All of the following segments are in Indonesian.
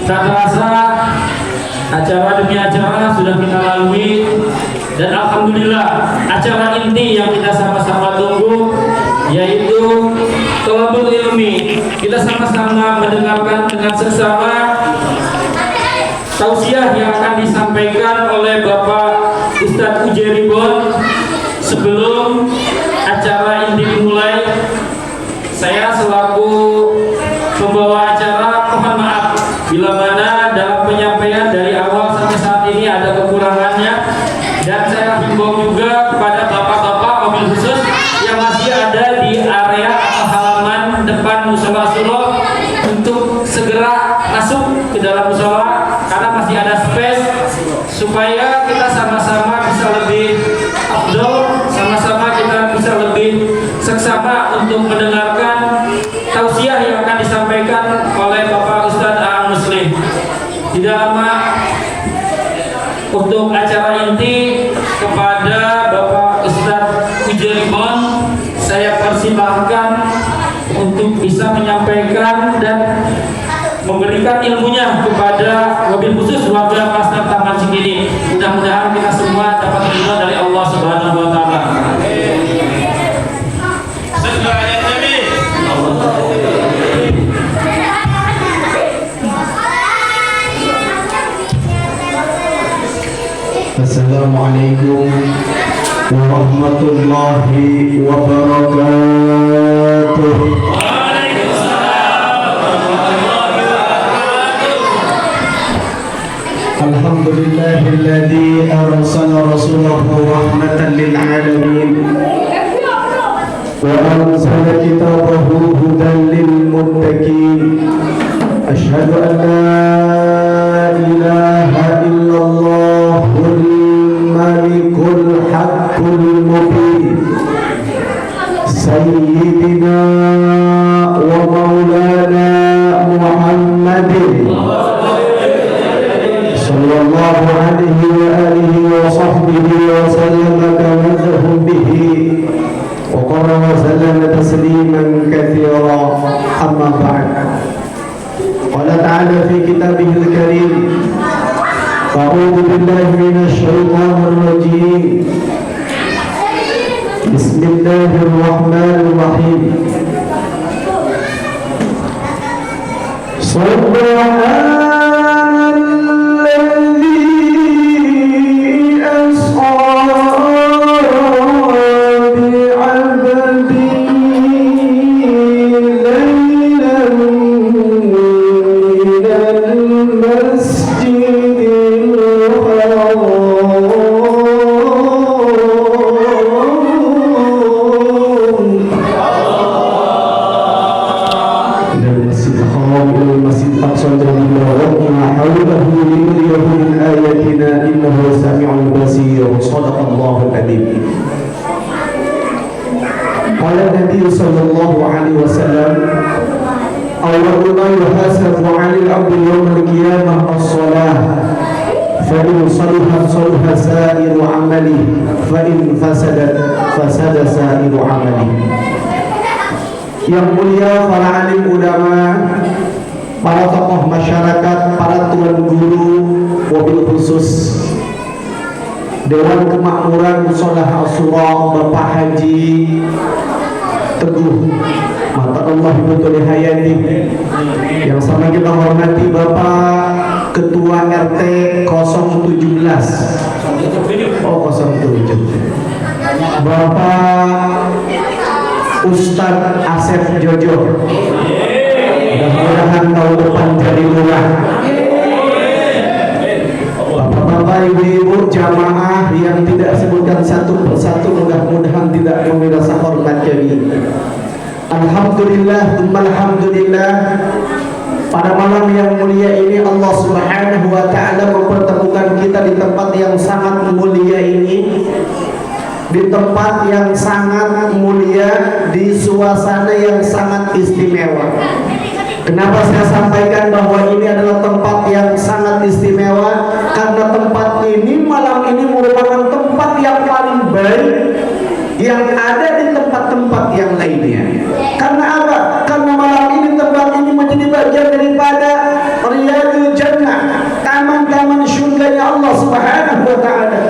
Tak terasa acara demi acara sudah kita lalui, dan alhamdulillah acara inti yang kita sama-sama tunggu yaitu thalabul ilmi. Kita sama-sama mendengarkan dengan seksama tausiah yang akan disampaikan oleh Bapak Ustadz Ujeribon. Sebelum acara inti dimulai, saya selaku pembawa acara mohon maaf bila mana dalam penyampaian dari awal sampai saat ini ada kekurangannya, dan saya himbau juga kepada bapak-bapak mobil khusus yang masih ada di area atau halaman depan musola Suro untuk segera masuk ke dalam musola karena masih ada space, supaya kita sama-sama bisa lebih afdol, sama-sama kita bisa lebih seksama untuk mendengarkan tausiah yang akan disampaikan oleh Bapak Ustadz Aang Muslim. Tidak lama untuk acara inti, kepada Bapak Ustadz Ujeribon saya persilahkan untuk bisa menyampaikan dan memberikan ilmunya kepada mobil khusus warga Pasar Taman Cikini. Mudah-mudahan kita semua dapat ridha dari Allah Subhanahu wa taala. Assalamualaikum warahmatullahi wabarakatuh. Alhamdulillahilladzi arsala rasulahu rahmatan lil alamin wa anzala kitabahu hudan lil muttaqin. Asyhadu an la ilaha illallahul malikul haqqul mubin sayyidina wa maulana Muhammadin sallallahu alaihi wa alihi wa sahbihi wa sallama kama bihi wa qala wa sallama tasliman katsira. Amma ba'd. Qala ta'ala fi kitabihil karim, a'udzu billahi minasy syaithanir rajim. Bismillahirrahmanirrahim. Yang mulia para alim ulama, para tokoh masyarakat, para tuan guru, mobil khusus, Dewan Kemakmuran Musola Asura, Bapak Haji Teguh Mata Allah Ibnu Hayati, yang sama kita hormati Bapak Ketua RT 017 Bapak Ustadz Asep Jojo, mudah-mudahan tahun depan jadi lurah. Bapak-bapak, ibu-ibu, jamaah yang tidak sebutkan satu persatu, mudah-mudahan tidak memirasa hormat kami. Alhamdulillah, alhamdulillah, pada malam yang mulia ini Allah Subhanahu wa ta'ala mempertemukan kita di tempat yang sangat mulia ini, di tempat yang sangat mulia, di suasana yang sangat istimewa. Kenapa saya sampaikan bahwa ini adalah tempat yang sangat istimewa? Karena tempat ini malam ini merupakan tempat yang paling baik yang ada di tempat-tempat yang lainnya. Karena apa? Karena malam ini tempat ini menjadi bagian daripada Riyadul Subhanahu wa taala.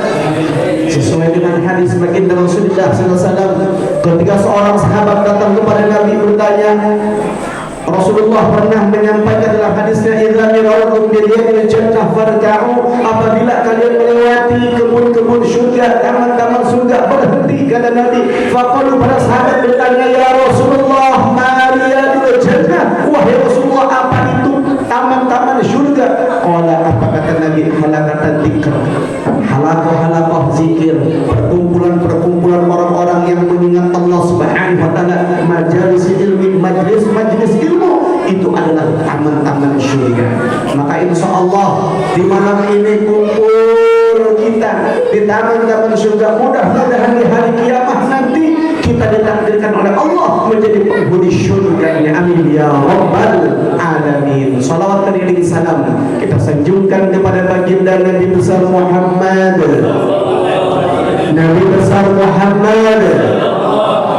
Sesuai dengan hadis baginda Rasulullah sallallahu alaihi wasallam, ketika seorang sahabat datang kepada Nabi bertanya, Rasulullah pernah menyampaikan dalam hadisnya, idza mirartum bil yadil jannah farka'u, apabila kalian melewati kebun-kebun surga, taman-taman surga, berhenti, kata Nabi. Faqalu, para sahabat bertanya, ya Rasulullah, ma riyadul jannah, wahai Rasulullah, apa itu taman-taman surga? Qala, apa kata Nabi? Halaqatan dzikr, halaqah zikir, perkumpulan orang-orang yang mengingat Allah Subhanahu wa taala, majalis ilmi, majlis ilmu, itu adalah taman-taman surga. Maka insyaallah di malam ini kumpul kita di taman-taman surga, mudah-mudahan di hari kiamat nanti kita ditakdirkan oleh Allah menjadi penghuni surganya. Amin ya rabbal alamin. Salawat keliling salam kita sanjungkan kepada baginda Nabi besar Muhammad, Nabi besar Muhammad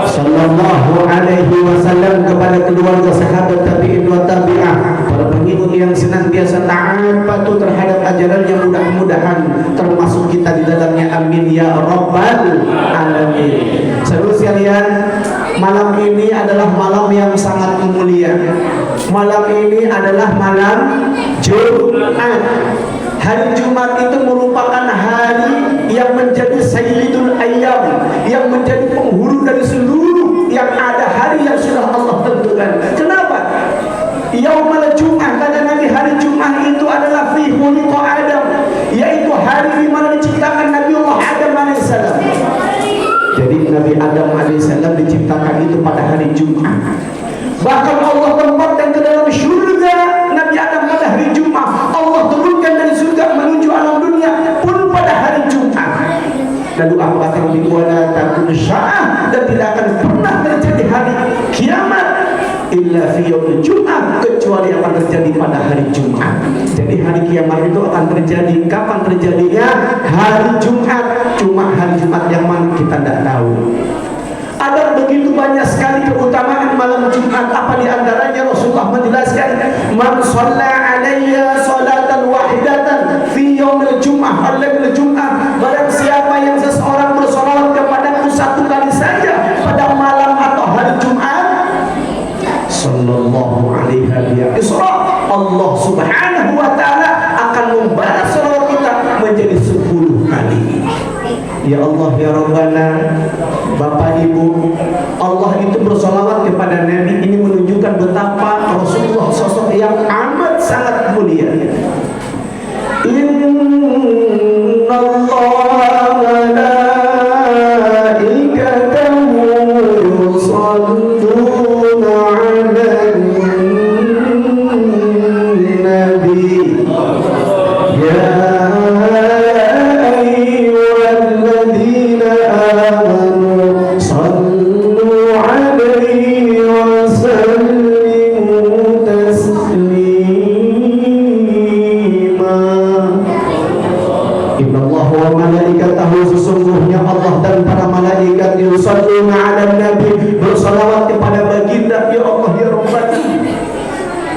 sallallahu alaihi wasallam, kepada keluarga sahabat tabi'in wa tabi'ah, para pengikut yang senantiasa taat patuh terhadap ajarannya, mudah-mudahan termasuk kita di dalamnya. Amin ya rabbal alamin. Saudara sekalian, malam ini adalah malam yang sangat mulia. Malam ini adalah malam Jumat. Hari Jumat itu merupakan hari yang menjadi sayyidul ayyam, yang menjadi penghulu dari seluruh yang ada, hari yang sudah Allah tentukan. Kenapa? Yaumul Jum'ah, kata Nabi, hari Jumat itu adalah fi khuliqa Adam, yaitu hari di mana diciptakan Nabi Allah Adam alaihissalam. Jadi Nabi Adam alaihissalam diciptakan itu pada hari Jumat. Bahkan Allah tempatkan ke dalam surga Nabi Adam pada hari Jumat. Allah turunkan dari surga menuju alam dunia pun pada hari Jumat. Lalu apa kata Nabi, wala takun sya'ah, dan tidak akan pernah terjadi hari kiamat illa fi yaumil Jum'ah, kecuali akan terjadi pada hari Jumat. Jadi hari kiamat itu akan terjadi kapan terjadinya? Hari Jumat. Cuma hari Jumat yang mana kita tidak tahu. Ada begitu banyak sekali keutamaan malam Jumat. Apa di antaranya? Rasulullah menjelaskan, man shalla alayya salatan wahidatan fi yaumil Jum'ah, al-lailul Jum'ah, barang siapa yang seseorang bersolawat kepadaku satu kali saja pada malam atau hari Jumat, sallallahu alaihi wasallam, Allah Subhanahu wa taala akan membalas salawat kita menjadi 10 kali. Ya Allah ya Rabbana, Bapak Ibu, Allah itu bersolawat kepada Nabi. Ini menunjukkan betapa Rasulullah sosok yang amat sangat mulia. Inna Allah malaikatahu yusalluna 'alan nabi, ya sesungguhnya Allah dan para malaikat yusalluna 'alan nabi, bersalawat kepada baginda. Ya Allah ya Rabbana,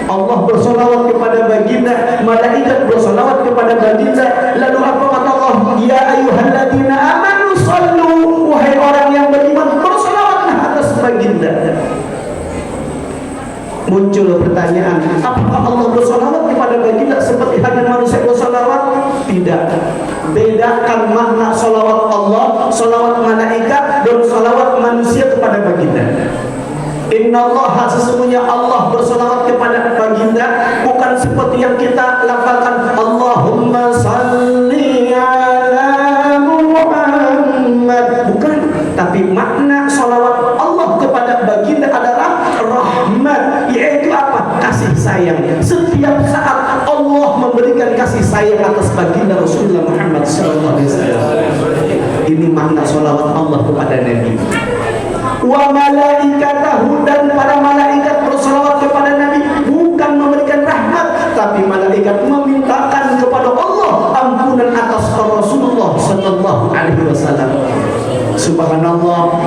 Allah bersalawat kepada baginda, malaikat bersalawat kepada baginda. Lalu apa kata Allah? Ya ayyuhalladzina amanu sallu, wahai orang yang beriman, bersalawatlah atas baginda. Muncul pertanyaan, apakah Allah bersalawat kepada baginda seperti hanya manusia bersalawat? Tidak. Bedakan makna salawat Allah, salawat malaikat, dan salawat manusia kepada baginda. Inna Allah, sesungguhnya Allah bersalawat kepada baginda bukan seperti yang kita lafalkan Allahumma salli ala Muhammad, bukan. Tapi makna salawat Allah kepada baginda adalah rahmat, yaitu apa? Kasih sayang. Setiap saat Allah memberikan kasih sayang atas baginda Rasulullah Muhammad SAW. Ini makna salawat Allah kepada Nabi. Wa malaikatahu, dan para malaikat bersalawat kepada Nabi bukan memberikan rahmat, tapi malaikat memintakan kepada Allah ampunan atas Rasulullah sallallahu alaihi wasallam. Subhanallah,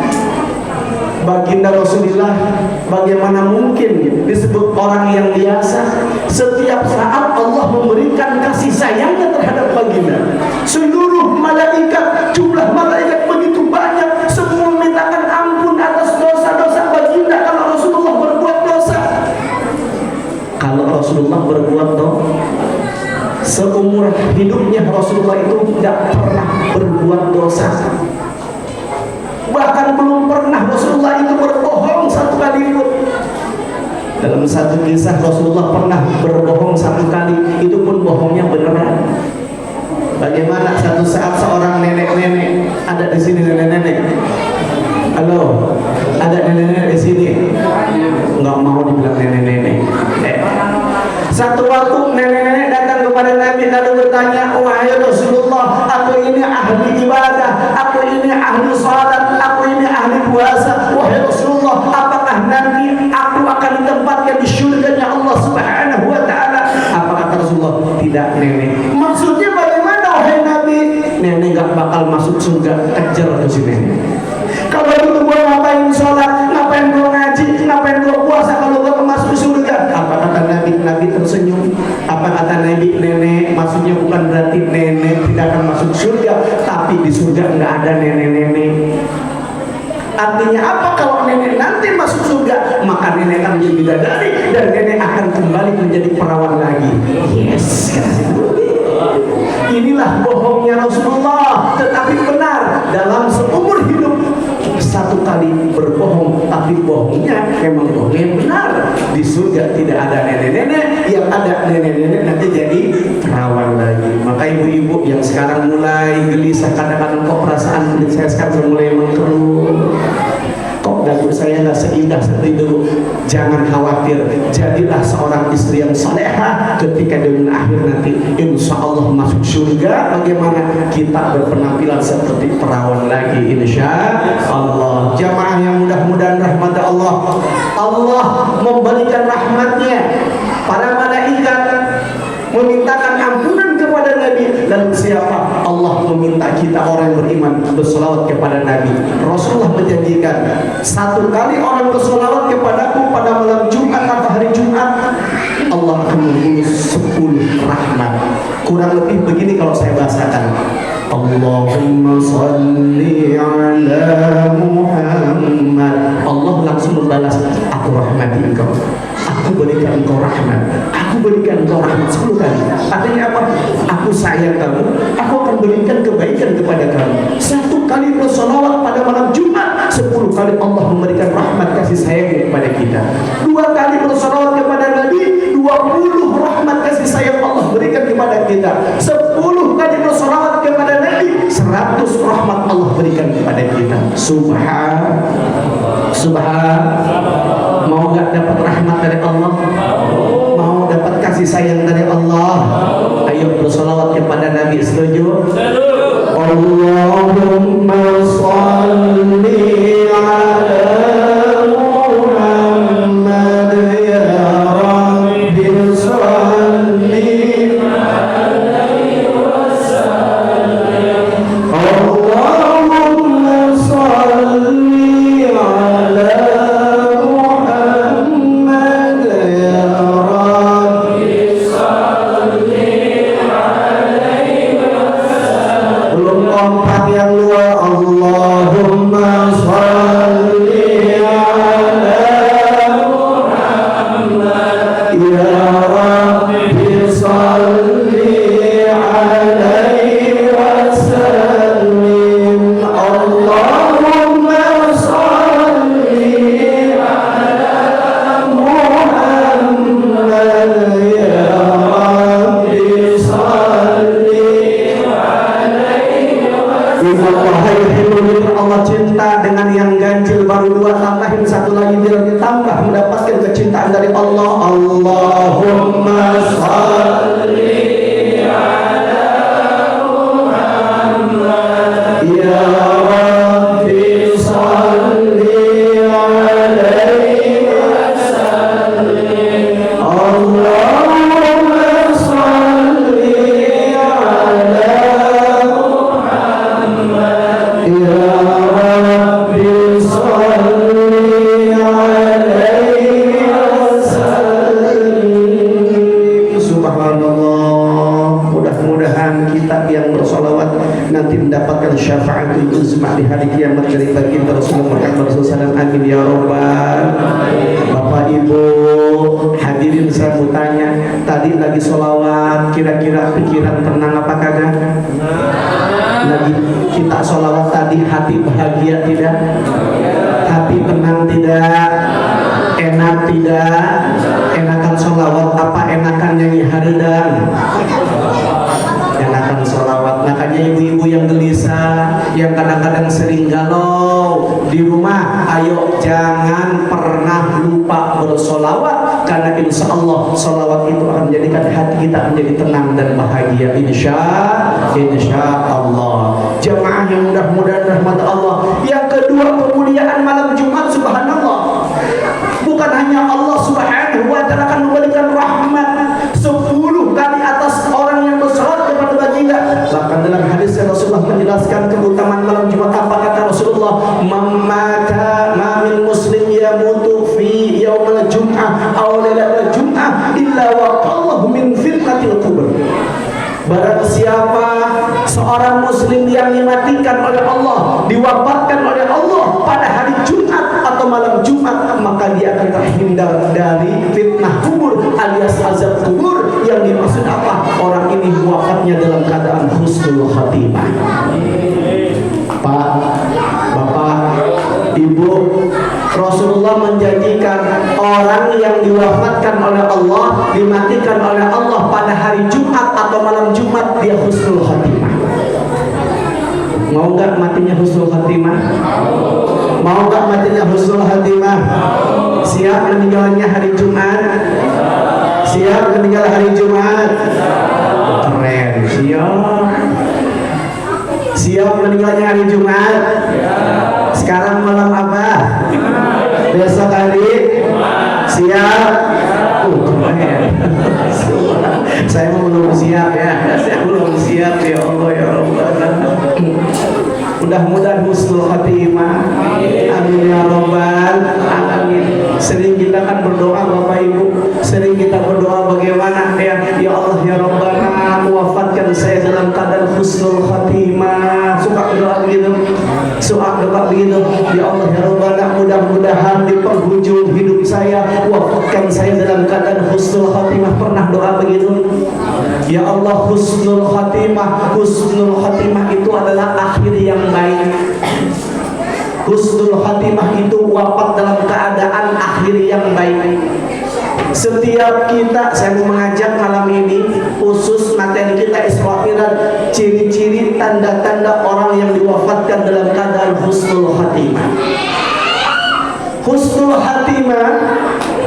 baginda Rasulullah bagaimana mungkin disebut orang yang biasa, Setiap saat Allah memberikan kasih sayangnya terhadap baginda. Seluruh malaikat, jumlah malaikat begitu banyak, semua mintakan ampun atas dosa-dosa baginda kalau Rasulullah berbuat dosa. Kalau Rasulullah berbuat dosa, seumur hidupnya Rasulullah itu tidak pernah berbuat dosa. Bahkan belum pernah Rasulullah itu berbohong satu kali pun. Dalam satu kisah Rasulullah pernah berbohong satu kali, itu pun bohongnya beneran. Bagaimana satu saat seorang nenek-nenek, ada di sini nenek-nenek. Halo, ada nenek-nenek di sini. Nggak mau dibilang nenek-nenek. Satu waktu nenek-nenek datang kepada Nabi lalu bertanya, wahai Rasulullah, aku ini ahli ibadah, aku ini ahli salat, aku ini ahli puasa. Wahai Rasulullah, apakah nanti aku akan ditempatkan di syurganya Allah Subhanahu wa taala? Apa kata Rasulullah? Tidak, nenek. Maksudnya bagaimana wahai Nabi? Nenek gak bakal masuk surga, kejar ke sini. Kalau itu gua ngapain sholat, ngapain gua ngaji, ngapain gua puasa kalau gua masuk surga? Apa kata Nabi? Nabi tersenyum. Apa kata Nabi? Nenek, maksudnya bukan berarti nenek tidak akan masuk surga, tapi di surga nggak ada nenek-nenek. Artinya apa? Kalau nenek nanti masuk surga, maka nenek akan menjadi bidadari dan nenek akan kembali menjadi perawan lagi. Yes, inilah bohongnya Rasulullah, tetapi benar. Dalam seumur hidup satu kali berbohong, tapi bohongnya memang bohongnya benar. Di surga tidak ada nenek-nenek, yang ada nenek-nenek nanti jadi perawan lagi. Maka ibu-ibu yang sekarang mulai gelisah, kadang-kadang kok perasaan kulit saya sekarang mulai mengkerut, kok dapur saya nggak seindah seperti dulu. Jangan khawatir, jadilah seorang istri yang salehah. Ketika di akhir nanti insya Allah masuk surga, bagaimana kita berpenampilan seperti perawan lagi insya Allah. Jamaah yang mudah-mudahan rahmat Allah, Allah memberikan rahmatnya. Para malaikat memintakan ampunan kepada Nabi. Lalu siapa? Allah meminta kita orang yang beriman bersolawat kepada Nabi. Rasulullah menjanjikan, satu kali orang bersolawat kepadaku pada malam Jumat atau hari Jumat, Allah akan mengutus 10 rahmat. Kurang lebih begini kalau saya bahasakan. Allahumma salli ala Muhammad. Allah langsung membalas, aku rahmati engkau, aku berikan engkau rahmat, aku berikan engkau rahmat 10 kali. Artinya apa? Aku sayang kamu, aku akan berikan kebaikan kepada kamu. Satu kali bersolawat pada malam Jumat, 10 kali Allah memberikan rahmat kasih sayang kepada kita. 2 kali bersolawat kepada Nabi, 20 rahmat kasih sayang Allah berikan kepada kita. 10 kali bersolawat kepada Nabi, 100 rahmat Allah berikan kepada kita. Subhan. Mau gak dapat rahmat dari Allah? Mau dapat kasih sayang dari Allah? Ayo bersolawat kepada Nabi. Setuju? Allahumma salli ala Muhammad ya Rabbi salli alaihi wasallam. Allahumma salli ala Muhammad ya Rabbi salli alaihi wasallam. Belum kompak yang luar. Allah Subhanallah. Mudah-mudahan kita yang bersolawat nanti mendapatkan syafaatul uzma di hari kiamat dari baginda Rasulullah Muhammad SAW. Amin ya rabbal. Bapak Ibu hadirin, saya mau tanya, tadi lagi solawat, kira-kira pikiran tenang apa kagak? Lagi kita solawat tadi, hati bahagia tidak? Hati tenang tidak? Enak tidak? Enakan solawat apa enakan nyanyi haredan? Enakan solawat. Makanya ibu-ibu yang gelisah, yang kadang-kadang sering galau di rumah, ayo jangan pernah lupa bersolawat, karena insya Allah solawat itu akan menjadikan hati kita menjadi tenang dan bahagia. Insya Allah. Jamaah yang mudah-mudahan rahmat Allah. Yang kedua, kemuliaan malam Jumat. Subhanallah. Bukan hanya Allah Subhanahu wa ta'ala akan memberikan rahmat 10 kali atas orang yang bersolat kepada baginda. Bahkan dalam hadis Rasulullah menjelaskan keutamaan malam Jumat. Apa kata Rasulullah? Mamata mamin muslim yamutu fi yaumil jum'ah aw lailatul jum'ah illa waqallahu min fitnatil kubur. Barang siapa seorang muslim yang dimatikan oleh Allah, diwafatkan oleh Allah pada hari Jumat atau malam Jumat, maka dia akan terhindar dari fitnah kubur alias azab kubur. Yang dimaksud apa? Orang ini wafatnya dalam keadaan husnul khatimah. Pak, Bapak, Ibu, Rasulullah menjanjikan orang yang diwafatkan oleh Allah, dimatikan oleh Allah pada hari Jumat atau malam Jumat, dia husnul khatimah. Mau nggak matinya husnul khatimah? Mau nggak matinya husnul khatimah? Siap meninggalnya hari Jumat? Siap meninggal hari Jumat? Keren, siap. Siap meninggalnya hari Jumat? Sekarang malam apa? Besok hari? Siap? Keren. Saya belum siap ya. Saya belum siap ya Allah ya Rabbana. Mudah-mudahan husnul khatimah. Amin ya Rabbal alamin. Sering kita kan berdoa Bapak Ibu, sering kita berdoa bagaimana ya Allah ya Rabbana, wafatkan saya dalam keadaan husnul khatimah. Suka doa begitu. Suka doa begitu. Ya Allah ya Rabbana, mudah-mudahan di penghujung hidup saya wafatkan saya dalam keadaan husnul khatimah. Pernah doa begitu? Ya Allah, husnul khatimah. Husnul khatimah itu adalah akhir yang baik. Husnul khatimah itu wafat dalam keadaan akhir yang baik. Setiap kita, saya mau mengajak malam ini, khusus materi kita Isra Mi'raj, ciri-ciri tanda-tanda orang yang diwafatkan dalam keadaan husnul khatimah. Husnul khatimah,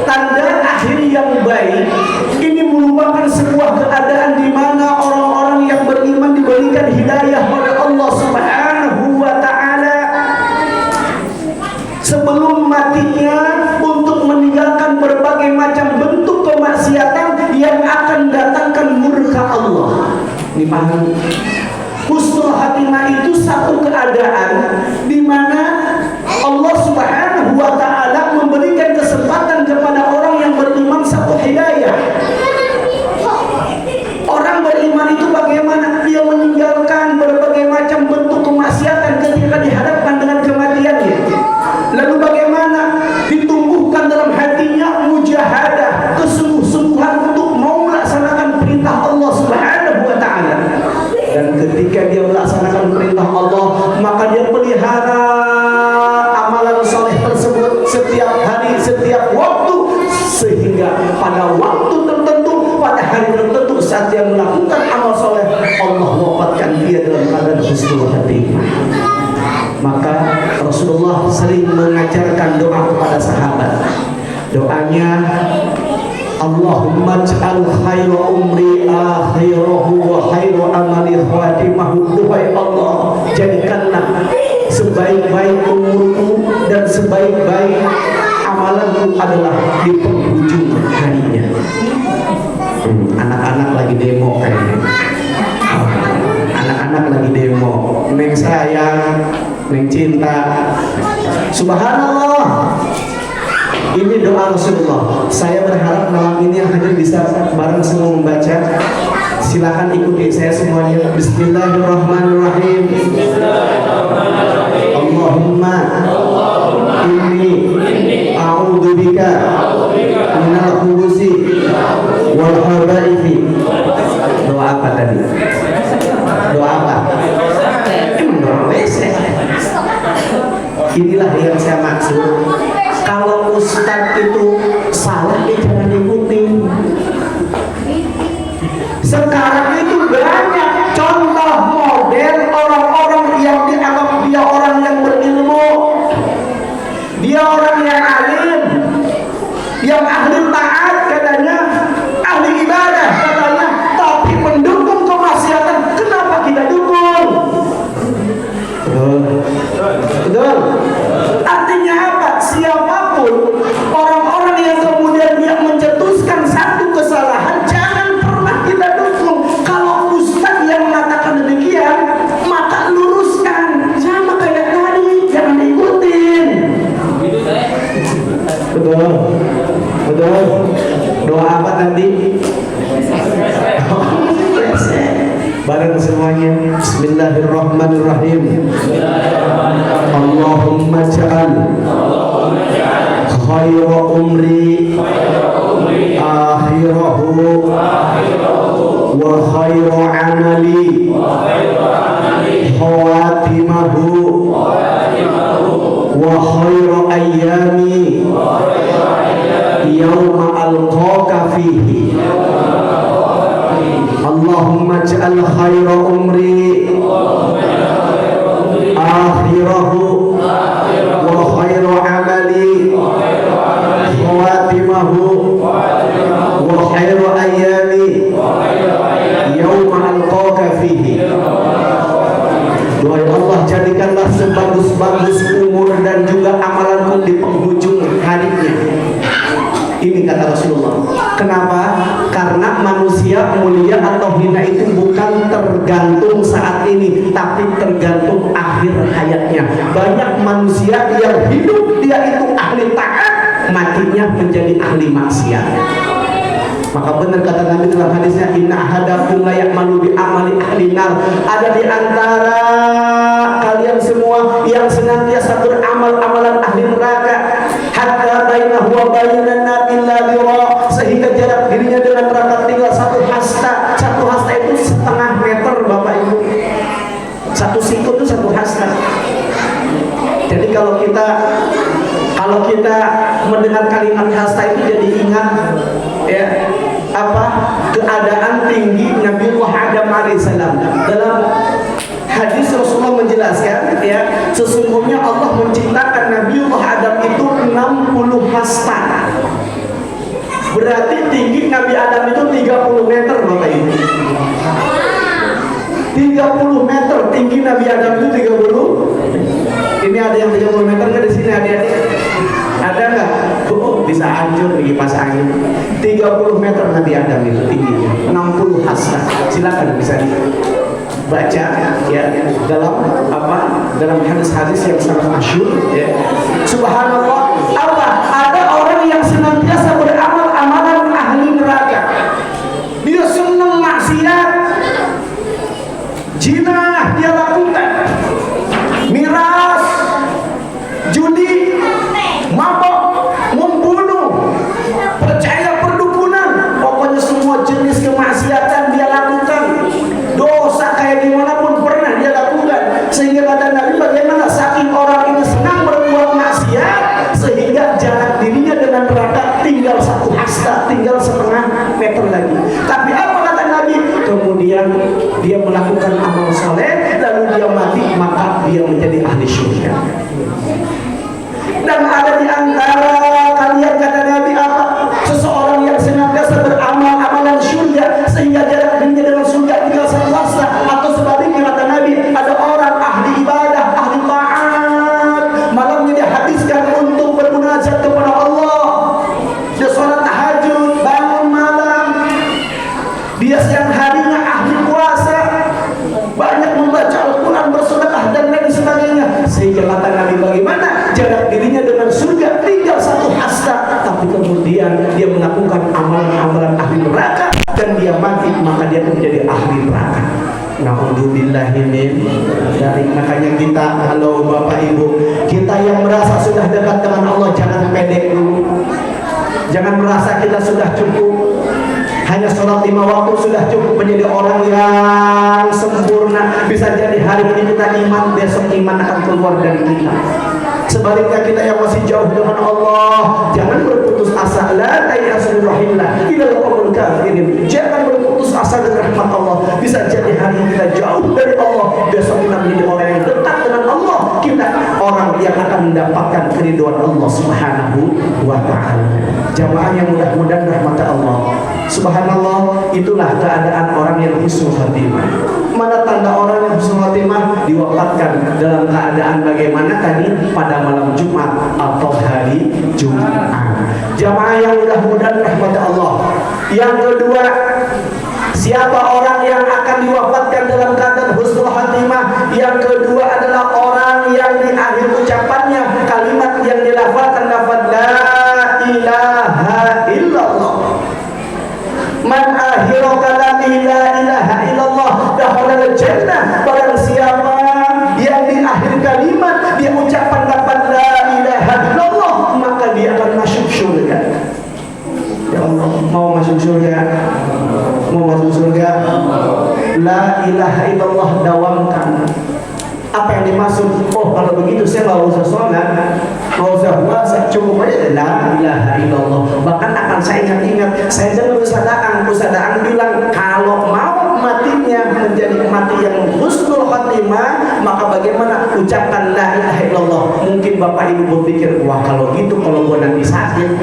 tanda akhir yang baik, ini merupakan sebuah keadaan di mana orang-orang yang beriman diberikan hidayah oleh Allah Subhanahu wa ta'ala sebelum matinya untuk meninggalkan berbagai macam bentuk kemaksiatan yang akan datangkan murka Allah. Ini paham? Husnul khatimah itu satu keadaan di mana Allah Subhanahu wa ta'ala memberikan kesempatan kepada orang yang beriman satu hidayah. Orang beriman itu bagaimana? Dia meninggalkan berbagai macam bentuk kemaksiatan ketika dihadapkan dengan kematiannya. Lalu bagaimana? Ditumbuhkan dalam hatinya mujahadah, kesungguh-sungguhan untuk mau melaksanakan perintah Allah Subhanahu wa ta'ala. Dan ketika dia melaksanakan perintah Allah, maka dia pelihara amalan soleh tersebut setiap hari, setiap waktu, sehingga pada waktu tertentu, pada hari tertentu, saat dia melakukan amal soleh, Allah wafatkan dia dalam keadaan husnul khatimah. Maka Rasulullah sering mengajarkan doa kepada sahabat. Doanya, Allahumma ij'al khairu umri akhirahu wa khairu amali khatimahu. Duhai Allah, jadikanlah sebaik-baik umurku dan sebaik-baik amalanku adalah di penghujung harinya. Anak-anak lagi demo kayaknya. Anak-anak lagi demo. Neng sayang, neng cinta. Subhanallah. Ini doa Rasulullah. Saya berharap malam ini yang hadir bisa bareng semua membaca. Silakan ikuti saya semuanya. Bismillahirrahmanirrahim. Allahumma inni a'udzubika minal khubuthi wal khabaithi. Doa apa tadi? Doa apa? Doa WC. Inilah yang saya maksud. Kalau ustadz itu salah, jangan ikutin. Sekarang itu banyak contoh model orang-orang yang dianggap dia orang yang berilmu, dia orang yang alim, yang ahli taat katanya, ahli ibadah katanya, tapi mendukung kemaksiatan. Kenapa kita dukung? Betul. Artinya apa? Siapapun orang-orang yang kemudian dia mencetuskan satu kesalahan, jangan pernah kita dukung. Kalau ustaz yang mengatakan demikian, maka luruskan. Sama kayak tadi, jangan ikutin. Betul. Betul. Doa apa tadi? Bareng semuanya. Bismillahirrahmanirrahim. Allahumma ja'al khayra umri akhirahu wa khayra amali khawatimahu wa khayra ayyami yawma alqaka fihi. Allahumma ja'al khayra umri akhirahu wa khayra amali khawatimahu wa khayra ayyami yawma alqaka fihi. Doa Allah, jadikanlah sebagus-bagus umur dan juga amalanku di penghujung harinya. Ini kata Rasulullah. Kenapa? Karena manusia mulia atau hina itu bukan tergantung saat ini, tapi tergantung akhir hayatnya. Banyak manusia yang hidup dia itu ahli taat, matinya menjadi ahli maksiat. Maka benar kata Nabi dalam hadisnya, inna ahadakum la ya'malu bi amali ahli nar. Ada di antara kalian semua yang senantiasa beramal amalan ahli neraka, hatta bainahu wa bainan nar illa dhira, sehingga jarak dirinya dengan neraka tinggal satu hasta. Satu hasta itu setengah meter, Bapak Ibu. Satu siku itu satu hasta. Jadi kalau kita mendengar kalimat hasta itu jadi ingat ya apa keadaan tinggi Nabiullah Adam alaihissalam. Dalam hadis Rasulullah menjelaskan ya, sesungguhnya Allah menciptakan Nabiullah Adam itu 60 hasta. Berarti tinggi Nabi Adam itu 30 meter, Bapak Ibu. 30 meter tinggi Nabi Adam itu 30. Ini ada yang 30 meter nggak di sini adik-adik? Ada nggak? Oh, bisa hancur nih kipas angin. 30 meter Nabi Adam itu tingginya, 60 hasta. Silakan bisa dibaca ya dalam hadis-hadis yang sangat masyhur ya. Subhanallah, apa? Ada orang yang senantiasa beramal amalan ahli neraka. Dia senang maksiat, zina dia lakukan, miras, judi, mabok, membunuh, percaya perdukunan, pokoknya semua jenis kemaksiatan dia lakukan. Dosa kayak gimana pun pernah dia lakukan. Sehingga kata Nabi, bagaimana saking orang ini senang berbuat maksiat, sehingga jarak dirinya dengan neraka tinggal satu hasta, tinggal setengah meter lagi. Tapi apa kata Nabi? Kemudian dia melakukan amal soleh, lalu dia mati, maka dia menjadi ahli surga. Dan ada di antara kalian kata Nabi apa? Seseorang yang senantiasa beramal amalan surga, sehingga jarak dirinya dengan surga tinggal satu hasta. Atau sebaliknya kata Nabi, ada orang ahli ibadah, ahli taat, malamnya dia habiskan untuk bermunajat kepada Allah. Dia sholat tahajud, bangun malam. Dia siang harinya ahli puasa, banyak membaca Al-Quran, bersedekah dan lain sebagainya. Sehingga kata Nabi, bagaimana jarak dirinya dengan surga tinggal satu hasta. tapi kemudian dia melakukan amalan-amalan ahli neraka dan dia mati, maka dia menjadi ahli neraka. Na'udzubillahimin dari. Makanya kita, kalau Bapak Ibu, kita yang merasa sudah dekat dengan Allah, jangan pede dulu. Jangan merasa kita sudah cukup, hanya sholat 5 waktu sudah cukup menjadi orang yang sempurna. Bisa jadi hari ini kita iman, besok iman akan keluar dari kita. Sebaliknya kita yang masih jauh dengan Allah, jangan berputus asa. La tayasu min rahmatillah illal qaumul kafirin. Jangan berputus asa dari rahmat Allah. Bisa jadi hari ini kita jauh dari Allah, besok kita menjadi orang yang dekat dengan Allah. Kita orang yang akan mendapatkan keridhaan Allah Subhanahu wa taala. Jamaah yang mudah-mudahan rahmat Allah. Subhanallah, itulah keadaan orang yang husnul khatimah. Mana tanda orang yang husnul khatimah? Diwafatkan dalam keadaan bagaimana tadi? Pada malam Jumat atau hari Jumat. Jamaah yang mudah-mudahan rahmat Allah. Yang kedua, siapa orang yang akan diwafatkan dalam keadaan husnul khatimah? Yang kedua adalah orang yang di akhir ucapannya kalimat yang dilafalkan lafaz la ilaha illallah. Man akhira la ilaha illallah dakhala jannah. Barang siapa yang di akhir kalimat dia ucapkan lafaz la ilaha illallah, maka dia akan masuk surga. Ya Allah, mau masuk surga? Mau masuk surga? La ilaha illallah dawamkan. Apa yang dimaksud? Oh, kalau begitu saya nggak usah sholat, nggak usah puasa, cukup aja la ilaha illallah. Bahkan akan saya ingat-ingat, saya dengar Ustaz Daang bilang kalau mau matinya menjadi mati yang husnul khatimah, maka bagaimana ucapkan la ilaha illallah. Mungkin Bapak Ibu berpikir, wah kalau gitu kalau gua nanti sakit,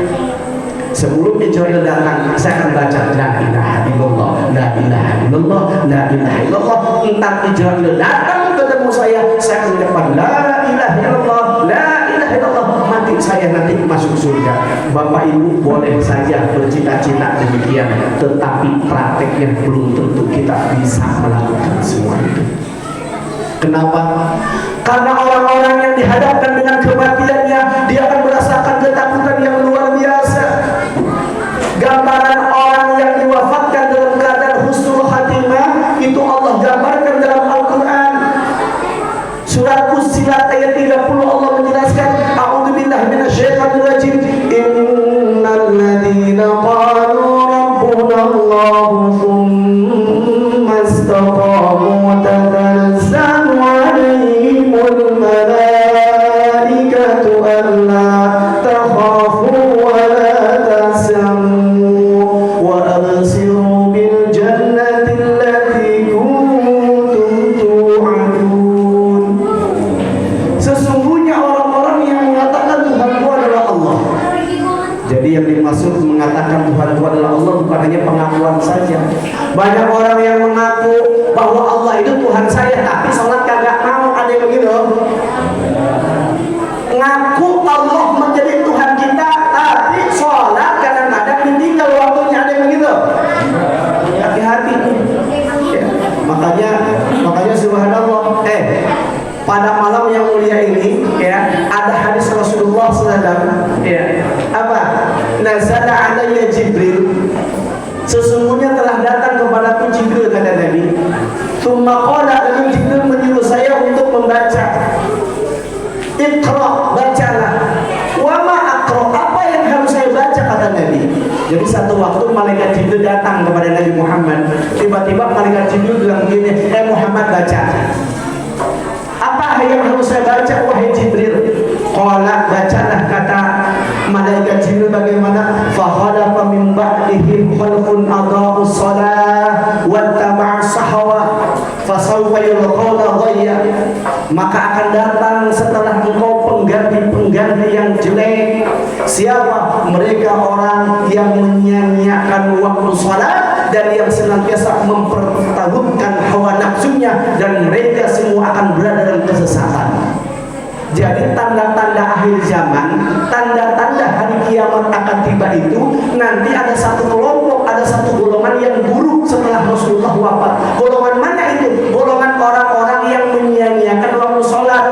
sebelum Israel datang, saya akan baca la ilaha illallah, la ilaha illallah, la ilaha illallah. Entar Israel datang ketemu saya mengucapkan la ilaha illallah, la ilaha illallah, mati saya nanti masuk surga. Bapak Ibu boleh saja bercita-cita demikian, tetapi prakteknya belum tentu kita bisa melakukan semua itu. Kenapa? Karena orang-orang yang dihadapkan dengan kematiannya, dia akan merasakan ketakutan yang luar biasa. Gambaran orang yang diwafatkan dalam keadaan husnul khatimah itu Allah gambarkan dalam Al-Quran. Surat Fussilat ayat 30 Allah menjelaskan, a'udzubillahi minasyaitonir rajim, innal ladzina qalu rabbuna Allah tsumma istaqamu tatanazzalu 'alaihimul malaikatu alla takhafu wa la tahzanu wa abshiru bil jannati allati kuntum tu'adun. Sesungguhnya orang-orang yang mengatakan Tuhanku adalah Allah. Jadi yang dimaksud mengatakan Tuhanku adalah Allah bukan hanya pengakuan saja. Banyak orang yang mengaku bahwa Allah itu Tuhan saya, tapi sholat kagak mau. Ada yang begitu. Ngaku Allah menjadi Tuhan kita, tapi sholat kadang-kadang ditinggal waktunya. Ada yang begitu. Hati-hati. Ya. Makanya subhanallah. Pada malam yang mulia ini, ya, ada hadis Rasulullah SAW. Ya, apa? Nazala alayya Jibril. Sesungguhnya telah datang kepadaku Jibril, kata Nabi. Tsumma qala, lalu Jibril menyuruh saya untuk membaca. Iqra, bacalah. Wa ma aqra, apa yang harus saya baca, kata Nabi. Jadi satu waktu malaikat Jibril datang kepada Nabi Muhammad. Tiba-tiba malaikat Jibril bilang begini, Muhammad baca. Apa yang harus saya baca, wahai Jibril? Qala, bacalah, kata malaikat Jibril bagaimana? Fa khalafa min ba'dihim khalqun adaa'u shalah wattaba'u shahawat fa sawfa yulqawna ghayya. Maka akan datang setelah engkau pengganti yang jelek. Siapa? Mereka orang yang menyia-nyiakan waktu salat dan yang senantiasa mempertaruhkan hawa nafsunya, dan mereka semua akan berada dalam kesesatan. Jadi tanda-tanda akhir zaman, tanda-tanda hari kiamat akan tiba itu, nanti ada satu kelompok, ada satu golongan yang buruk setelah Rasulullah wafat. Golongan mana itu? Golongan orang-orang yang menyia-nyiakan waktu sholat.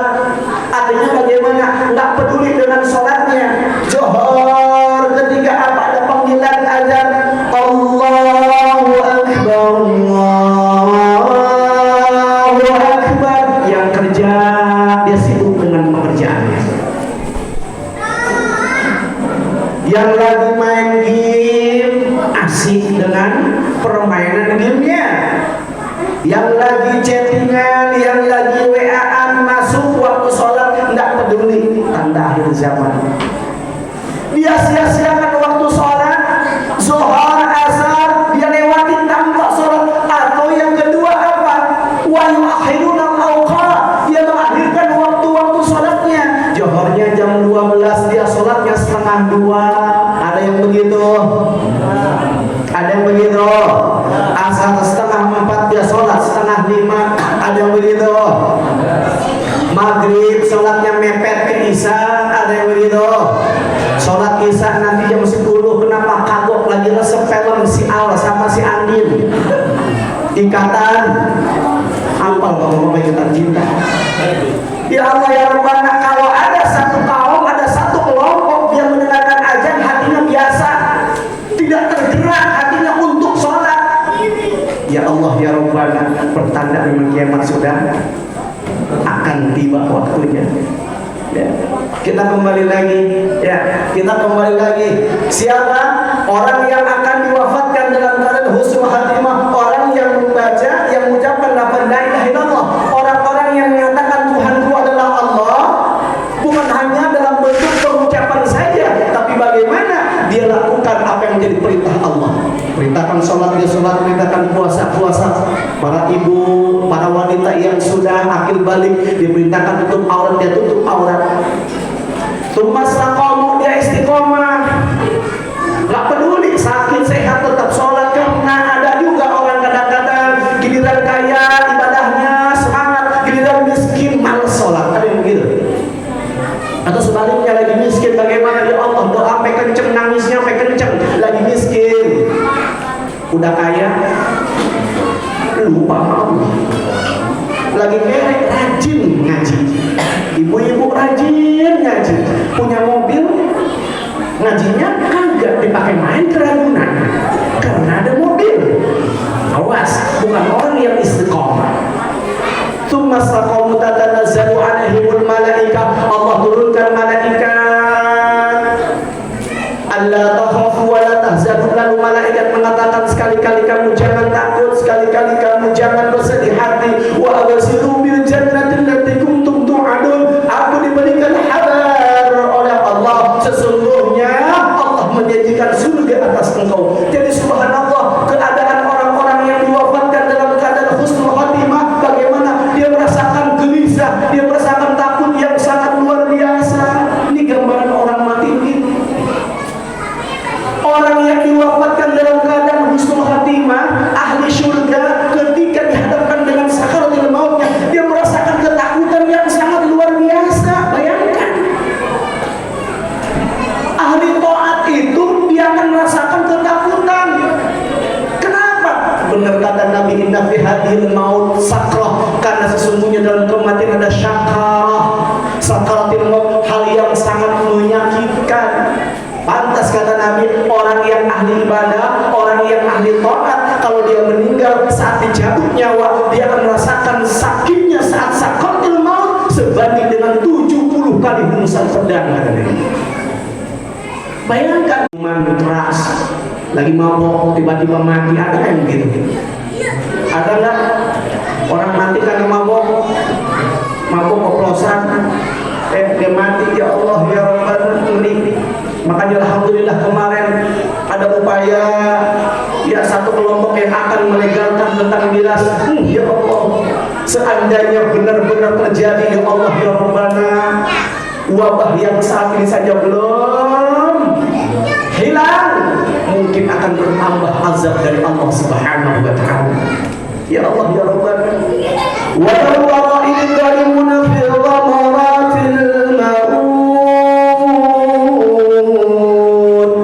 Artinya bagaimana? Nggak peduli dengan sholatnya. Johor ketika yang lagi chattingan, yang lagi WA-an, masuk waktu sholat tidak peduli. Tanda akhir zaman. Dia sia-siakan waktu sholat, zuhur, asar, dia lewatin tanpa sholat. Atau yang kedua apa? Wa yuakhiruna al-awqat, dia mengakhirkan waktu-waktu sholatnya. Zuhurnya jam 12, dia sholatnya setengah 2. Ada yang begitu? Ada yang begitu? Asar setengah 4, dia sholat setengah 5. Ada yang begitu? Maghrib sholatnya mepet ke isya. Ada yang begitu? Sholat isya nanti jam 10. Kenapa kagok lagi resep film si Al sama si Andin? Ikatan ampal kalau mau ikatan cinta. Ya Allah ya Rabbana, kalau ada satu kaum, ada satu kelompok yang mendengarkan azan hatinya biasa, tidak tergerak hatinya untuk sholat, ya Allah ya Rabbana, pertanda memang kiamat sudah akan tiba waktunya. Ya. Kita kembali lagi, ya, kita kembali lagi. Siapa orang yang akan diwafatkan dalam keadaan husnul khatimah? Orang yang membaca, yang mengucapkan lafaz la ilaha illallah. Orang-orang yang menyatakan Tuhanku adalah Allah, bukan hanya dalam bentuk pengucapan saja, tapi bagaimana dia lakukan apa yang menjadi perintah Allah. Perintahkan sholat, dia sholat. Perintahkan puasa, puasa. Para ibu, para wanita yang sudah akil balik, diperintahkan tutup aurat, dia tutup aurat. Tumasaqamu, dia istiqomah. Gak peduli sakit sehat tetap sholat. Karena ada juga orang kadang-kadang giliran kaya ibadahnya semangat, giliran miskin malas sholat. Ada yang begitu. Atau sebaliknya, lagi miskin bagaimana? Ya Allah, doa sampai kenceng, nangisnya sampai kenceng, lagi miskin. Udah kaya lupa Allah. Lagi kere rajin ngaji. Ibu-ibu rajin ngaji. Punya mobil, ngajinya kagak dipakai main ke Ragunan karena ada mobil. Awas, bukan orang yang istiqomah. Tsumma saqamu tatanazzalu alaihimul malaikah. Allah turunkan malaikat. Allah takhafu wa la tahzanu. Lalu malaikat mengatakan, sekali-kali kamu jangan takut, sekali-kali kamu jangan bersedih hati. Wa absiru bil jannati allati kuntum tu'adun. Aku diberikan kabar oleh Allah, sesungguhnya Allah menjanjikan surga atas engkau. Jadi subhanallah, keadaan orang-orang yang diwafatkan dalam keadaan husnul khatimah, bagaimana dia merasakan gelisah, dia merasakan takut yang sangat luar biasa. Ini gambaran orang mati ini. Orang yang diwafatkan dalam keadaan husnul khatimah, ahli syurga, ketika dihadapkan dengan sakaratul mautnya, dia merasakan ketakutan yang sangat luar biasa. Bayangkan, ahli taat itu dia akan merasakan ketakutan. Kenapa? Benar kata Nabi, inna fi hadhil maut sakrah, karena sesungguhnya dalam kematian ada syakarah. Sakaratul maut, hal yang sangat menyakitkan. Pantas kata Nabi, orang yang ahli ibadah, orang yang ahli taat, kalau dia meninggal saat dicabut nyawa, dia akan merasakan sakitnya saat sakaratul maut sebanding dengan 70 kali hembusan pedang. Bayangkan, minuman keras, lagi mabok, tiba-tiba mati, ada yang gitu? Ada nggak orang mati karena mabok? Mabok oplosan, dia mati. Ya Allah ya Rabbana, ini. Makanya alhamdulillah kemarin ada upaya, ya, satu kelompok yang akan melegalkan tentang miras. Ya Allah, seandainya benar-benar terjadi, ya Allah ya Rabbana, wabah yang saat ini saja belum hilang, mungkin akan bertambah azab dari Allah Subhanahu wa ta'ala. Ya Allah ya Rabbana, wa tara idh zalimuna fi dhamaratil maut.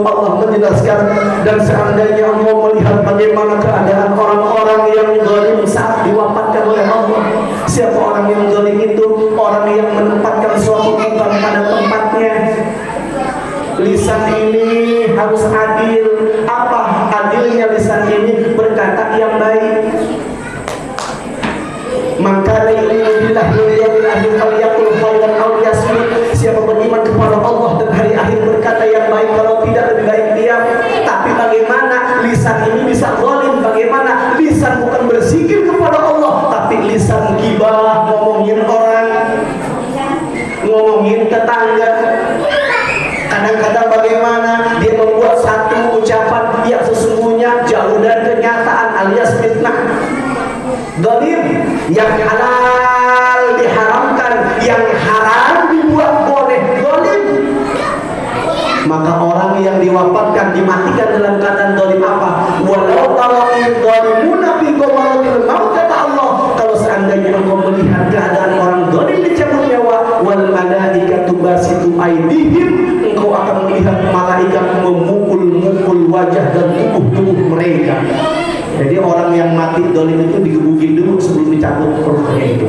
Allah menjelaskan, dan seandainya engkau melihat bagaimana keadaan orang-orang yang zalim saat diwafatkan oleh Allah. Siapa orang yang zalim itu? Orang yang menempatkan suatu bukan pada tempatnya. Lisan ini harus adil. Apa adilnya lisan ini? Berkata yang baik. Maka billah wal akhir falyaqul khairan aw yasmut. Siapa beriman kepada Allah dan hari akhir berkata yang baik, kalau tidak lebih baik diam. Tapi bagaimana lisan ini bisa zalim? Bagaimana lisan bukan berzikir kepada Allah? sunnah. Dolim, yang halal diharamkan, yang haram dibuat boleh. Dolim. Maka orang yang diwafatkan dimatikan dalam keadaan dolim apa? Walau tarawih dolimuna fi qamaratil maut, kata Allah, kalau seandainya engkau melihat keadaan orang dolim dicabut nyawa, wal malaikatu basitu aydihim, engkau akan melihat malaikat memukul-mukul wajah dan tubuh-tubuh mereka. Jadi orang yang mati dolim itu digebukin dulu sebelum dicabut perutnya itu.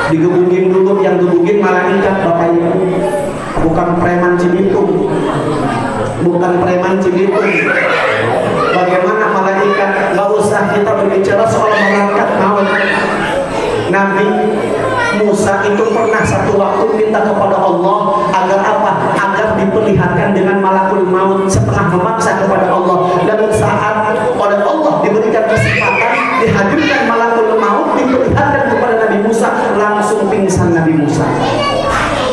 Digebukin dulu, yang gebugin malaikat Bapak Ibu. Bukan preman Cibitung, bukan preman Cibitung. Bagaimana malaikat? Gak usah kita berbicara soal malaikat maut. Nabi Musa itu pernah satu waktu minta kepada Allah agar apa? Agar diperlihatkan dengan malakul maut, setengah memaksa kepada Allah. Dan saat oleh Allah diberikan kesempatan dihadirkan malakul maut, diperlihatkan kepada Nabi Musa, langsung pingsan Nabi Musa.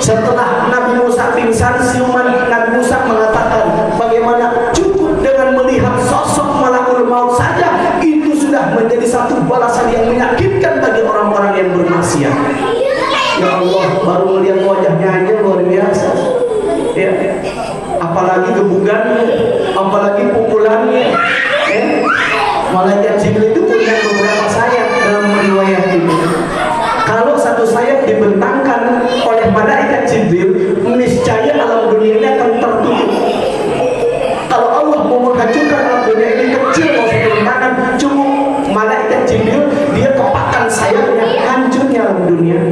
Setelah Nabi Musa pingsan, siluman Nabi Musa mengatakan, bagaimana cukup dengan melihat sosok malakul maut saja, itu sudah menjadi satu balasan yang menyakitkan bagi orang-orang yang bermaksiat. Ya Allah, baru melihat wajahnya aja luar biasa. Ya, apalagi gebugannya, apalagi pukulannya. Malaikat Jibril itu punya beberapa sayap dalam riwayat ini. Kalau satu sayap dibentangkan oleh malaikat Jibril, niscaya alam dunia ini akan tertutup. Kalau Allah mau menghancurkan alam dunia ini kecil, mau dibentangkan, cuma malaikat Jibril dia kepakkan sayapnya, hancurnya alam dunia.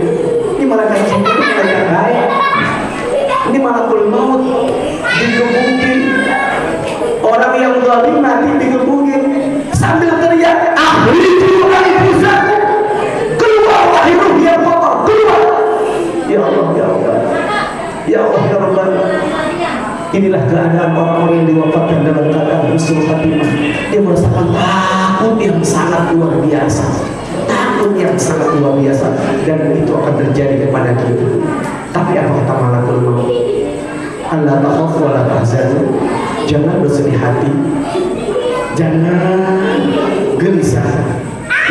Ini malaikat Jibril, malaikat baik. Ini malakul maut digebukin. Orang yang zalim mati digebukin sambil teriak, "Akhriju anfusakum!" Keluar wahai ruh yang kotor, keluar. Ya Allah, ya Allah, ya Allah, ya Rabbana. Inilah keadaan orang-orang yang diwafatkan dalam keadaan husnul khatimah. Dia merasakan takut yang sangat luar biasa, takut yang sangat luar biasa, dan itu akan terjadi kepada kita. Tapi apa kata malakul maut? Allah takhafu wa la tahzanu. Jangan bersedih hati, jangan gelisah.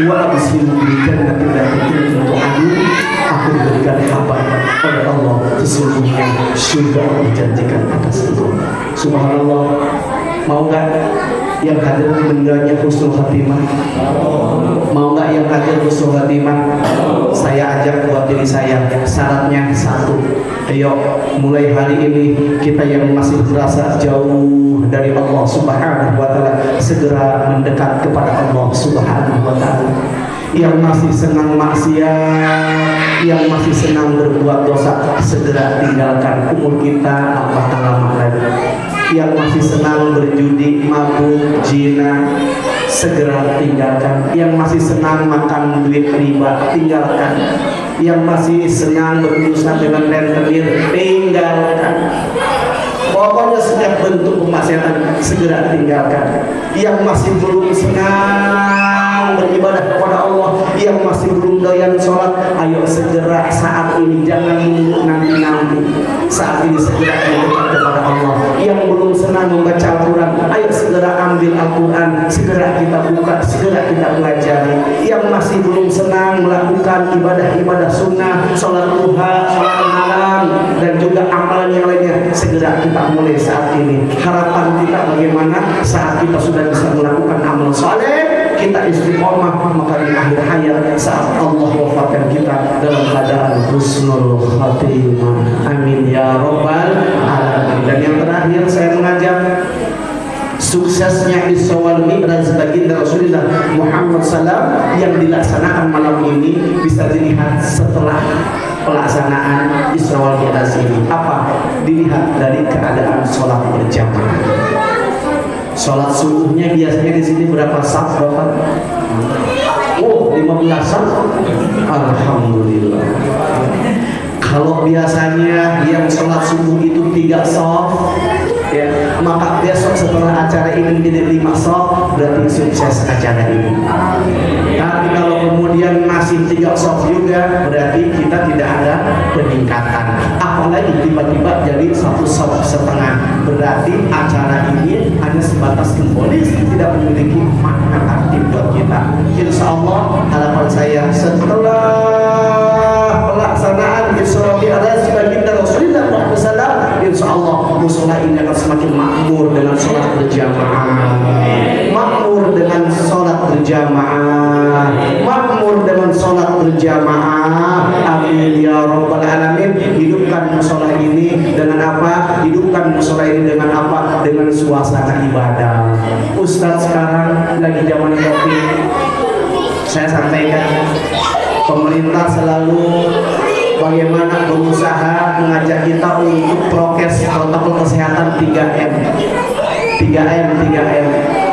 Wa abshiru bil jannati allati kuntum tu'adun. Aku diberikan kabar oleh Allah, sesungguhnya surga dijanjikan atas itu. Subhanallah. Mau nggak yang hadir meninggalnya husnul khatimah? Mau nggak yang hadir husnul khatimah? Saya ajak buat diri saya, syaratnya satu. Ayo, mulai hari ini kita yang masih merasa jauh dari Allah Subhanahu wa Ta'ala, segera mendekat kepada Allah Subhanahu wa Ta'ala. Yang masih senang maksiat, yang masih senang berbuat dosa, segera tinggalkan. Umur kita apakah lama lagi? Yang masih senang berjudi, mabuk, zina, segera tinggalkan. Yang masih senang makan duit riba, tinggalkan. Yang masih senang berurusan dengan rentenir, tinggalkan. Pokoknya setiap bentuk kemaksiatan segera tinggalkan. Yang masih belum senang beribadah kepada Allah, yang masih belum doyan sholat, ayo segera saat ini, jangan nunggu nanti. Saat ini segera mendekat kepada Allah. Yang belum senang membaca Al-Quran, ayo segera ambil Al-Quran, segera kita buka, segera kita pelajari. Yang masih belum senang melakukan ibadah-ibadah sunnah, sholat duha, sholat malam, dan juga amalan yang lainnya, segera kita mulai saat ini. Harapan kita bagaimana saat kita sudah bisa melakukan amal saleh, kita istiqomah, maka di akhir hayat saat Allah wafatkan kita dalam keadaan husnul khatimah. Amin ya rabbal alamin. Dan yang terakhir saya mengajak, suksesnya Isra wal Mi'raj baginda Rasulullah Muhammad SAW yang dilaksanakan malam ini bisa dilihat setelah pelaksanaan Isra wal Mi'raj ini. Apa? Dilihat dari keadaan sholat berjamaah. Sholat subuhnya biasanya di sini berapa saf, Bapak? Oh, 15 saf. Alhamdulillah. Kalau biasanya yang sholat subuh itu 3 saf, ya, maka besok setelah acara ini menjadi 5 saf, berarti sukses acara ini. Tapi kalau kemudian masih 3 saf juga, berarti kita tidak ada peningkatan. Apalagi tiba-tiba jadi 1,5 saf, berarti berarti acara ini hanya sebatas simbolis, tidak memiliki makna arti buat kita. Insya Allah harapan saya setelah pelaksanaan Isra Mi'raj baginda Rasulullah SAW, insya Allah musola ini akan semakin makmur dengan sholat berjamaah, makmur dengan sholat berjamaah, makmur dengan sholat berjamaah. Amin ya rabbal alamin. Hidupkan musola ini dengan apa? Hidupkan musola ini dengan apa? Dengan suasana ibadah. Ustadz sekarang lagi zaman Covid. Saya sampaikan, pemerintah selalu bagaimana berusaha mengajak kita untuk prokes protokol kesehatan 3M. 3M.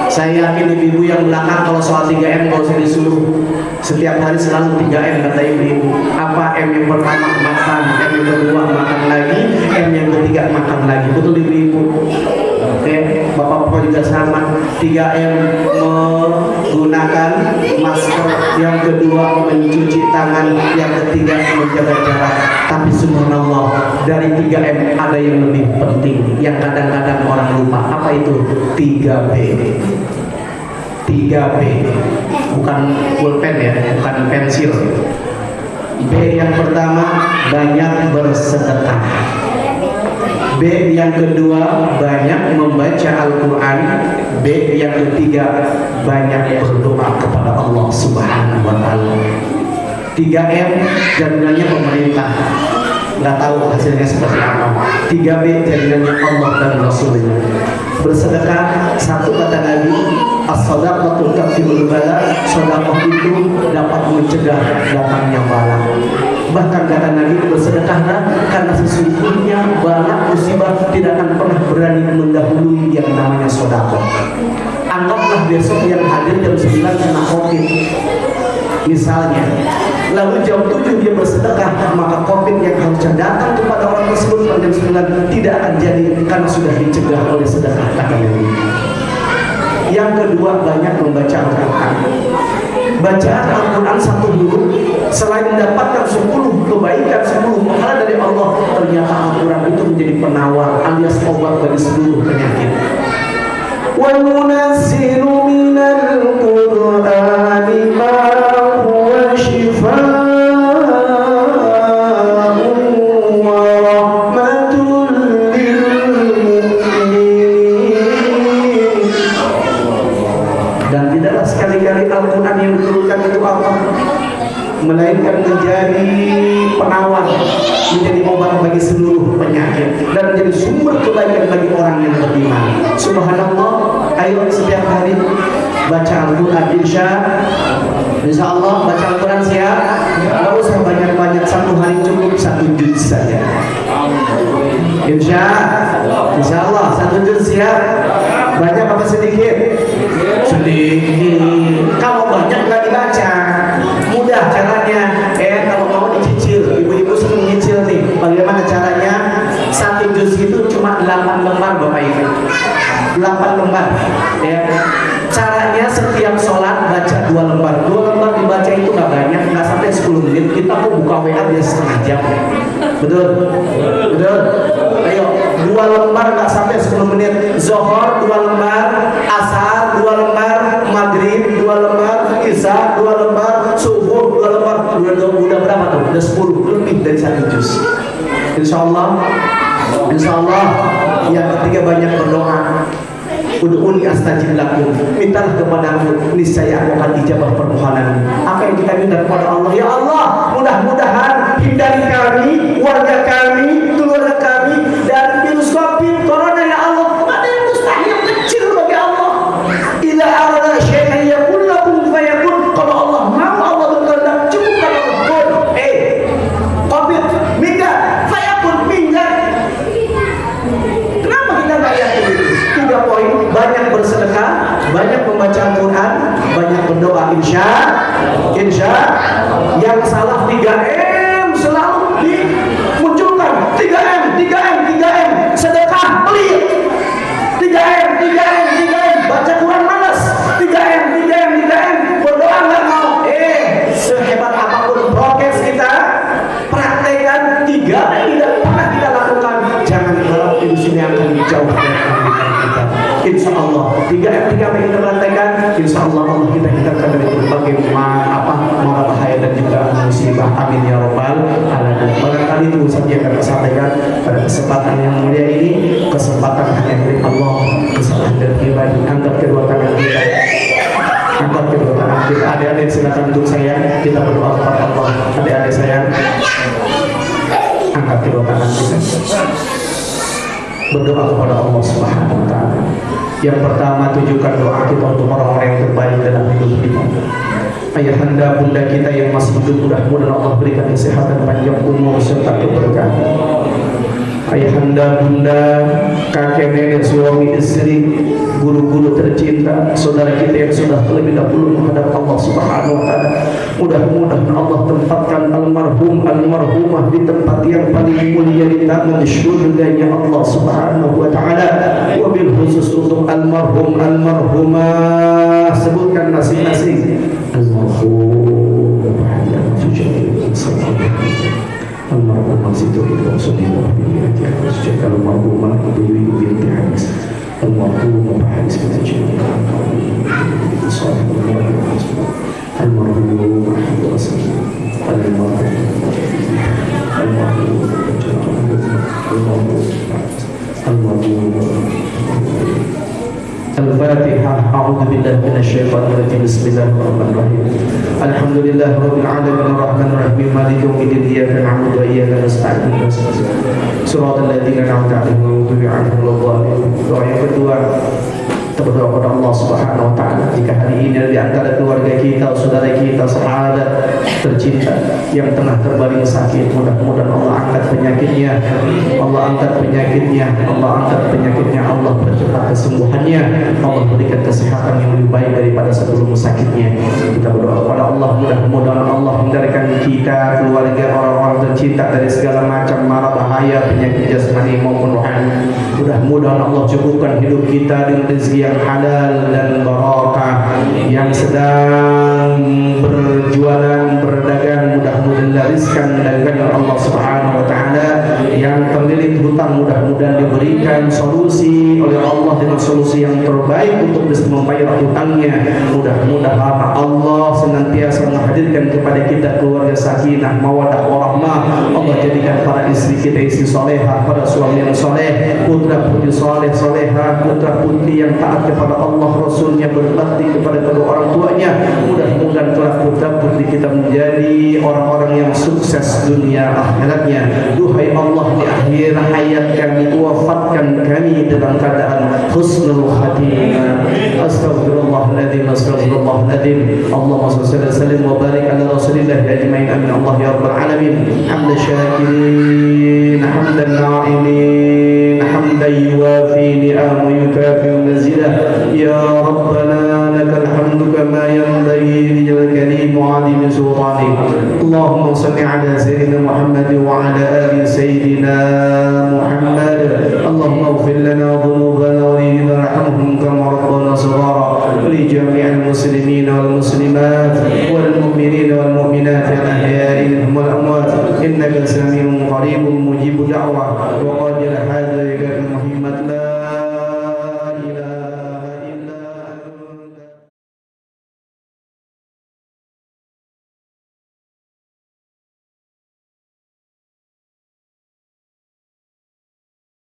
Saya yakin ibu-ibu yang belakang kalau soal 3M kalau saya disuruh setiap hari selalu 3M kata ibu-ibu. Apa? M yang pertama makan, M yang kedua makan lagi, M yang ketiga makan lagi. Betul ibu-ibu? Oke, bapak-bapak juga sama. 3M menggunakan masker, yang kedua mencuci tangan, yang ketiga menjaga jarak. Tapi subhanallah, dari 3M ada yang lebih penting yang kadang-kadang orang lupa. Apa itu? 3B. 3B, bukan pulpen ya, bukan pensil. B yang pertama banyak bersedekah. B yang kedua banyak membaca Al-Quran. B yang ketiga banyak berdoa kepada Allah Subhanahu wa Ta'ala. 3M jaminannya pemerintah, nggak tahu hasilnya seperti apa. 3B jaminannya Allah dan Rasulnya. Bersedekah, satu kata Nabi, as-shadaqatu takfirul bala. Sedekah itu dapat mencegah datangnya bala. Bahkan kata Nabi, bersedekahlah karena sesungguhnya bala musibah tidak akan pernah berani mendahului yang namanya sedekah. Anggaplah besok yang hadir jam 9 kena Covid misalnya, lalu jam 7 dia bersedekah, maka Covid yang harusnya datang kepada orang tersebut pada jam 9 tidak akan jadi karena sudah dicegah oleh sedekah kata Nabi. Yang kedua banyak membaca Al-Quran. Bacaan Al-Quran satu huruf selain mendapatkan 10 kebaikan, 10 pahala dari Allah, ternyata Al-Quran itu menjadi penawar alias obat bagi seluruh penyakit. Wa nunazzilu minal Qur'ani ma huwa shifaa'un wa rahmatun lil mu'minin. Dan tidaklah sekali-kali Al-Quran yang diturunkan itu apa? Melainkan menjadi penawar, menjadi obat bagi seluruh penyakit, dan menjadi sumber kebaikan bagi orang yang beriman. Subhanallah, ayo setiap hari baca Al-Quran. Insya Allah baca Al-Quran siap. Tidak usah banyak-banyak, satu hari cukup 1 juz saja. Insya Allah 1 juz siap. Banyak apa sedikit? Sedikit. Kalau banyak nggak dibaca. Mudah caranya. Kalau mau dicicil, ibu-ibu sering nyicil nih. Bagaimana caranya? 1 juz itu cuma 8 lembar Bapak Ibu. 8 lembar. Ya. Caranya setiap sholat baca 2 lembar. 2 lembar dibaca itu nggak banyak, nggak sampai 10 menit. Kita mau buka WA dia setengah jam. Betul? Betul? Ayo, 2 lembar nggak sampai 10 menit. Zohor 2 lembar, asar 2 lembar, maghrib 2 lembar, isya 2 lembar, subuh 2 lembar. Udah berapa tuh? Udah 10, lebih dari 1 juz. Insya Allah. Yang ketiga banyak berdoa. Ud'uni astajib lakum. Mintalah kepadaku, niscaya aku akan ijabah permohonan. Apa yang kita minta kepada Allah? Ya Allah, mudah-mudahan hindari kami, warga kami, keluarga kami dari virus Covid, corona ya Allah. Ada yang mustahil kecil bagi Allah. Idza arada syai'an yakun lakum fayakun. Kalau Allah mau, Allah berkehendak, cukupkan Allah. Covid minggat, fayakun minggat. Kenapa kita nggak yakin itu? 3 poin: banyak bersedekah, banyak membaca Al-Quran, banyak berdoa. Insya. Yang salah 3M selalu dimunculkan. 3M, sedekah pelit. 3M, baca Quran malas. 3M, berdoa nggak mau. Sehebat apapun prokes kita, praktekkan 3M tidak pernah kita lakukan. Jangan harap di sini akan dijauhkan baik silakan duduk sayang. Kita berdoa kepada Allah. Adik-adik sayang, angkat kedua tangan kita. Berdoa kepada Allah Subhanahu wa taala. Yang pertama, tujukan doa kita untuk orang-orang yang terbaik dalam hidup kita. Ayahanda bunda kita yang masih hidup, mudah-mudahan Allah berikan kesehatan panjang umur serta keberkahan. Ayahanda bunda, kakek nenek, suami istri, guru-guru tercinta, saudara kita yang sudah terlebih dahulu menghadap Allah Subhanahu wa taala. Mudah-mudahan Allah tempatkan almarhum almarhumah di tempat yang paling mulia di taman syurganya Allah Subhanahu wa taala. Wabil khusus untuk almarhum almarhumah, sebutkan masing-masing. Almarhum almarhumah situ kita sedih almarhumah Dewi binti Hanis, almarhumah Hanis binti Jami, almarhumah Al-Fatihah. A'udzu billahi minasyaitonir rajim. Bismillahirrahmanirrahim. Alhamdulillah rabbil alamin arrahmanir rahim maliki yaumiddin iyyaka na'budu wa iyyaka nasta'in. Shiratal ladzina an'amta 'alaihim ghairil maghdubi 'alaihim waladdallin. Doa yang kedua, kita berdoa kepada Allah Subhanahu wa taala. Jika hari ini di antara keluarga kita, saudara kita, sahabat tercinta yang tengah terbaring sakit, mudah-mudahan Allah angkat penyakitnya, Allah angkat penyakitnya, Allah angkat penyakitnya, Allah percepat kesembuhannya, Allah berikan kesehatan yang lebih baik daripada sebelum sakitnya. Kita berdoa kepada Allah, mudah-mudahan Allah hindarkan kita, keluarga, orang-orang tercinta dari segala macam mara bahaya penyakit jasmani maupun rohani. Mudah-mudahan Allah cukupkan hidup kita dengan rezeki yang halal dan barakah. Yang sedang berjualan, berdagang, mudah-mudahan lariskan dagangan Allah Subhanahu wa taala. Yang terlilit hutang, mudah-mudahan diberikan solusi oleh Allah dengan solusi yang terbaik untuk bisa membayar hutangnya. Mudah-mudahan Allah senantiasa menghadirkan kepada kita keluarga sakinah, mawaddah, warahmah. Allah jadikan para istri kita istri salehah, para suami yang saleh, putra putri saleh salehah, putra putri yang taat kepada Allah Rasulnya, berbakti kepada kedua orang tuanya. Mudah-mudahan kelak putra putri kita menjadi orang-orang yang sukses dunia akhiratnya. Duhai Allah, di akhir hayat kami, wafatkan kami dalam keadaan husnul khatimah. Astaghfirullahaladzim, astaghfirullahaladzim. Allahumma salli wa sallim wa barik ala rasulillah ajma'in. Amin Allah ya rabbal alamin. Hamdan syakirin, hamdan na'imin, hamdan yuwafi ni'am wa yukafi mazidah. Ya Rabbana lakal hamdu kama yanbaghi li jalali wa 'azimi sultanik. Allahumma salli ala sayyidina Muhammad wa ala ali sayyidina Muhammad. Allahumma ighfir lana dhunubana wa irhamhum kama rabbana saghara. Li jami'il muslimin wal muslimat wal mu'minin wal mu'minat al ahya'i minhum wal amwat. Innaka sami'un qaribun mujibud da'wah.